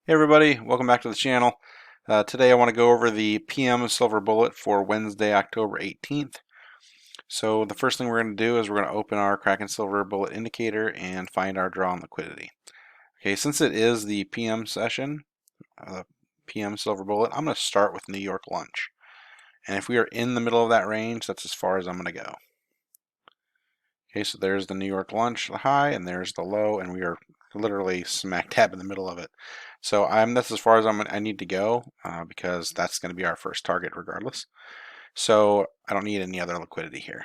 Hey everybody, welcome back to the channel. Today I want to go over the PM Silver Bullet for Wednesday, October 18th. So the first thing we're going to do is we're going to open our Kraken Silver Bullet Indicator and find our draw on liquidity. Okay, since it is the PM session, PM Silver Bullet, I'm going to start with New York Lunch. And if we are in the middle of that range, that's as far as I'm going to go. Okay, so there's the New York Lunch, the high, and there's the low, and we are literally smack dab in the middle of it. So that's as far as I need to go because that's going to be our first target regardless. So I don't need any other liquidity here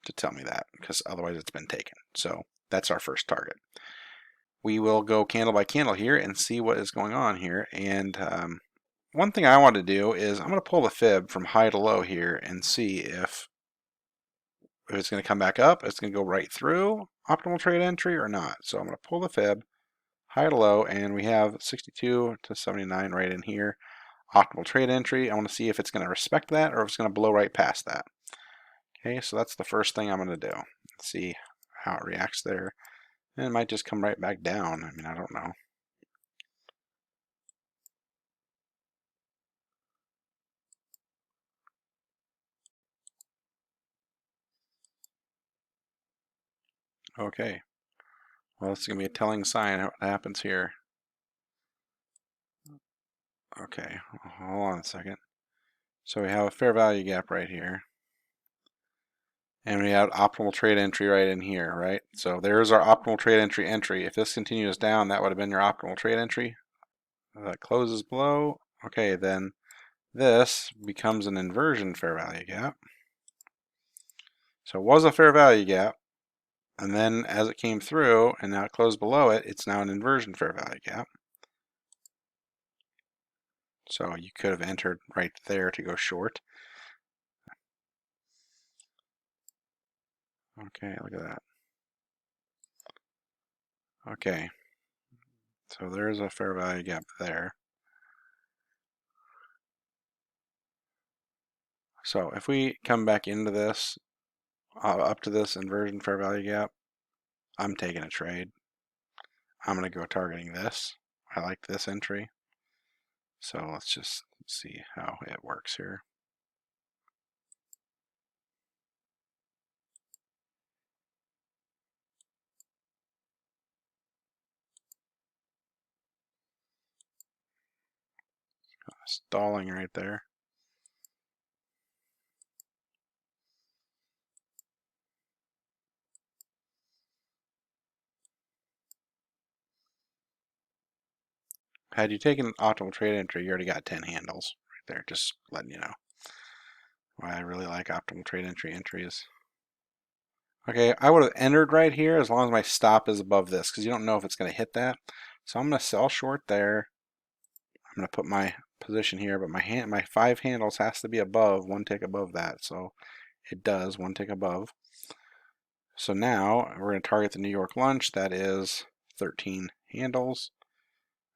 to tell me that because otherwise it's been taken. So that's our first target. We will go candle by candle here and see what is going on here. And one thing I want to do is I'm going to pull the fib from high to low here and see if it's going to come back up, it's going to go right through optimal trade entry or not. So I'm going to pull the fib, high to low, and we have 62 to 79 right in here. Optimal trade entry, I want to see if it's going to respect that or if it's going to blow right past that. Okay, so that's the first thing I'm going to do. Let's see how it reacts there. And it might just come right back down. I mean, I don't know. Okay, well, this is going to be a telling sign of what happens here. Okay, hold on a second. So we have a fair value gap right here. And we have optimal trade entry right in here, right? So there's our optimal trade entry. If this continues down, that would have been your optimal trade entry. That closes below. Okay, then this becomes an inversion fair value gap. So it was a fair value gap, and then as it came through and now it closed below it, it's now an inversion fair value gap. So you could have entered right there to go short. Okay, look at that. Okay, so there's a fair value gap there. So if we come back into this, up to this inversion fair value gap, I'm taking a trade. I'm going to go targeting this. I like this entry. So let's just see how it works here. Stalling right there. Had you taken optimal trade entry, you already got 10 handles right there. Just letting you know why I really like optimal trade entry entries. Okay, I would have entered right here as long as my stop is above this because you don't know if it's going to hit that. So I'm going to sell short there. I'm going to put my position here, but my 5 handles has to be above, one tick above that. So it does, one tick above. So now we're going to target the New York Lunch. That is 13 handles.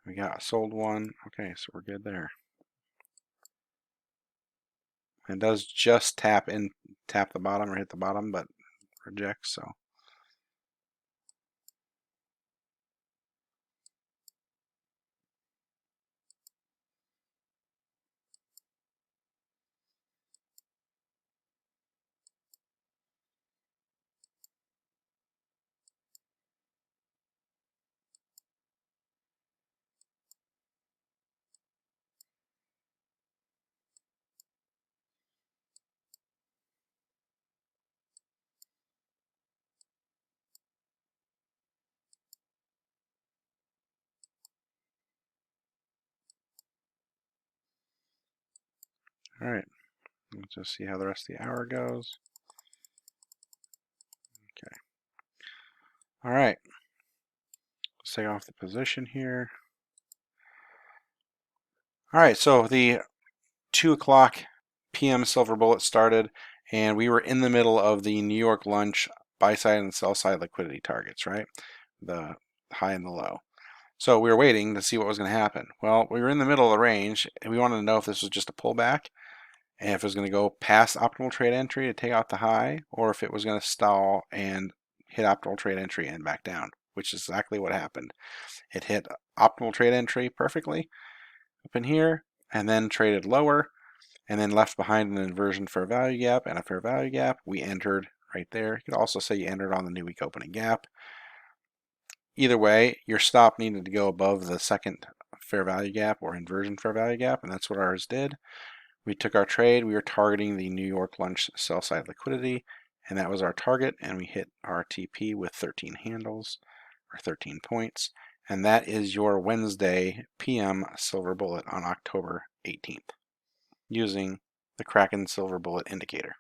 We got sold one. Okay, so we're good there. It does just tap the bottom or hit the bottom, but rejects. So all right, let's just see how the rest of the hour goes. Okay. All right. Let's take off the position here. All right, so the 2 o'clock PM Silver Bullet started, and we were in the middle of the New York Lunch buy side and sell side liquidity targets, right? The high and the low. So we were waiting to see what was going to happen. Well, we were in the middle of the range, and we wanted to know if this was just a pullback, and if it was going to go past optimal trade entry to take out the high, or if it was going to stall and hit optimal trade entry and back down. which is exactly what happened. It hit optimal trade entry perfectly up in here, and then traded lower, and then left behind an inversion fair value gap and a fair value gap. We entered right there. You could also say you entered on the new week opening gap. Either way, your stop needed to go above the second fair value gap or inversion fair value gap, and that's what ours did. We took our trade. We were targeting the New York lunch sell side liquidity, and that was our target, and we hit our TP with 13 handles or 13 points. And that is your Wednesday PM Silver Bullet on October 18th using the Kraken Silver Bullet indicator.